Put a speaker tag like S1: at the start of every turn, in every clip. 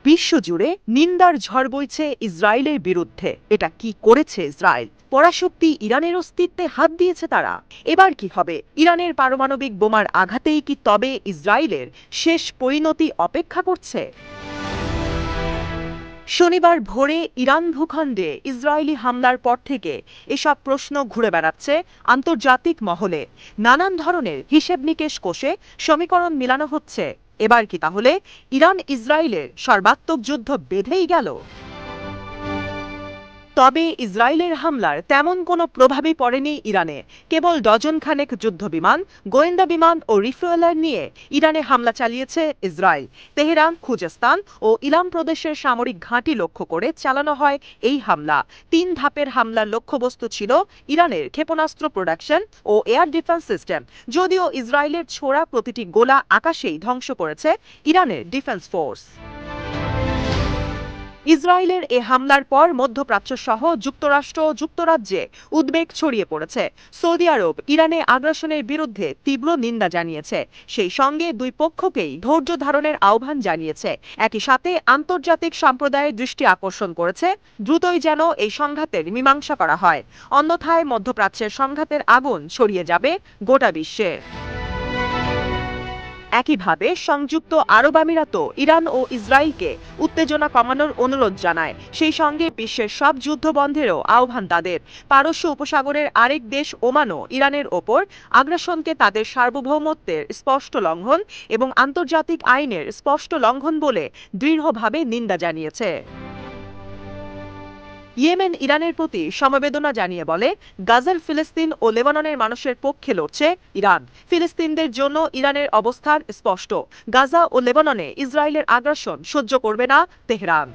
S1: বিশ্বজুড়ে নিন্দার ঝড় বইছে ইসরায়েলের বিরুদ্ধে। এটা কি করেছে ইসরায়েল? পরাশক্তি ইরানের অস্তিত্বে হাত দিয়েছে তারা। এবার কি হবে? ইরানের পারমাণবিক বোমার আঘাতেই কি তবে ইসরায়েলের শেষ পরিণতি অপেক্ষা করছে? শনিবার ভোরে ইরান ভূখণ্ডে ইসরায়েলি হামলার পর থেকে এসব প্রশ্ন ঘুরে বেড়াচ্ছে আন্তর্জাতিক মহলে। নানান ধরনের হিসেব নিকেশ কষে সমীকরণ মিলানো হচ্ছে। এবার কি তাহলে ইরান ইসরায়েলের সর্বাত্মক যুদ্ধ বেঁধেই গেল? তবে ইসরায়েলের হামলার তেমন কোনো প্রভাবই পড়েনি ইরানে। কেবল ডজন খানেক যুদ্ধবিমান, গোয়েন্দা বিমান ও রিফুয়েলার নিয়ে ইরানে হামলা চালিয়েছে ইসরায়েল। তেহরান, খুজেস্তান ও ইলাম প্রদেশের সামরিক ঘাঁটি লক্ষ্য করে চালানো হয় এই হামলা। 3 ধাপের হামলার লক্ষ্যবস্তু ছিল ইরানের ক্ষেপণাস্ত্র প্রোডাকশন ও এয়ার ডিফেন্স সিস্টেম। যদিও ইসরায়েলের ছোড়া প্রতিটি গোলা আকাশেই ধ্বংস করেছে ইরানের ডিফেন্স ফোর্স। ইসরায়েলের এ হামলার পর মধ্যপ্রাচ্য সহ যুক্তরাষ্ট্র ও যুক্তরাজ্যে উদ্বেগ ছড়িয়ে পড়েছে। সৌদি আরব ইরানে আগ্রাসনের বিরুদ্ধে তীব্র নিন্দা জানিয়েছে। সেই সঙ্গে দুই পক্ষকেই ধৈর্য ধারণের আহ্বান জানিয়েছে। একই সাথে আন্তর্জাতিক সম্প্রদায়ের দৃষ্টি আকর্ষণ করেছে দ্রুতই যেন এই সংঘাতের মীমাংসা করা হয়, অন্যথায় মধ্যপ্রাচ্যের সংঘাতের আগুন ছড়িয়ে যাবে গোটা বিশ্বে। একইভাবে সংযুক্ত আরব আমিরাতও ইরান ও ইসরায়েলকে উত্তেজনা কমানোর অনুরোধ জানায়। সেই সঙ্গে বিশ্বের সব যুদ্ধ বন্ধেরও আহ্বান তাদের। পারস্য উপসাগরের আরেক দেশ ওমানও ইরানের ওপর আগ্রাসনকে তাদের সার্বভৌমত্বের স্পষ্ট লঙ্ঘন এবং আন্তর্জাতিক আইনের স্পষ্ট লঙ্ঘন বলে দৃঢ়ভাবে নিন্দা জানিয়েছে। ইয়েমেন ইরানের প্রতি সমবেদনা জানিয়ে বলে, গাজার ফিলিস্তিন ও লেবাননের মানুষের পক্ষে লড়ছে ইরান। ফিলিস্তিনদের জন্য ইরানের অবস্থান স্পষ্ট। গাজা ও লেবাননে ইসরায়েলের আগ্রাসন সহ্য করবে না তেহরান।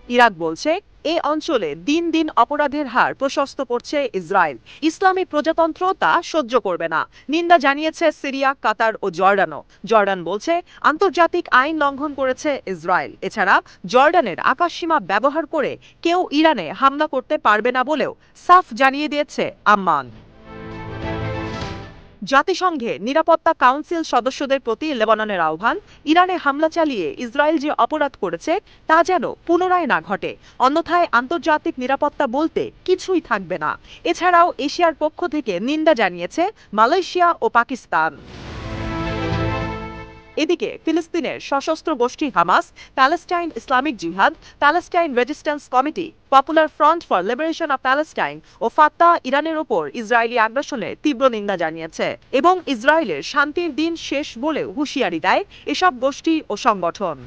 S1: ইরাক বলছে, এ অঞ্চলে দিন দিন অপরাধের হার প্রশস্ত করছে ইসরায়েল। ইসলামী প্রজাতন্ত্র তা সহ্য করবে না। নিন্দা জানিয়েছে সিরিয়া, কাতার ও জর্ডানও। জর্ডান বলছে, আন্তর্জাতিক আইন লঙ্ঘন করেছে ইসরায়েল। এছাড়া জর্ডানের আকাশসীমা ব্যবহার করে কেউ ইরানে হামলা করতে পারবে না বলেও সাফ জানিয়ে দিয়েছে আম্মান। জাতিসংঘের নিরাপত্তা কাউন্সিল সদস্যদের প্রতি লেবাননের আহ্বান, ইরানে হামলা চালিয়ে ইসরায়েল যে অপরাধ করেছে তা যেন পুনরায় না ঘটে, অন্যথায় আন্তর্জাতিক নিরাপত্তা বলতে কিছুই থাকবে না। এছাড়াও এশিয়ার পক্ষ থেকে নিন্দা জানিয়েছে মালয়েশিয়া ও পাকিস্তান। এদিকে ফিলিস্তিনের সশস্ত্র গোষ্ঠী Hamas, Palestine Islamic Jihad, Palestine resistance committee, popular front for liberation of Palestine ও ফাত্তাহ ইরানের ওপর ইসরায়েলি আগ্রাসনের তীব্র নিন্দা জানিয়েছে এবং ইসরায়েলের শান্তির দিন শেষ বলেও হুঁশিয়ারি দেয় এসব গোষ্ঠী ও সংগঠন।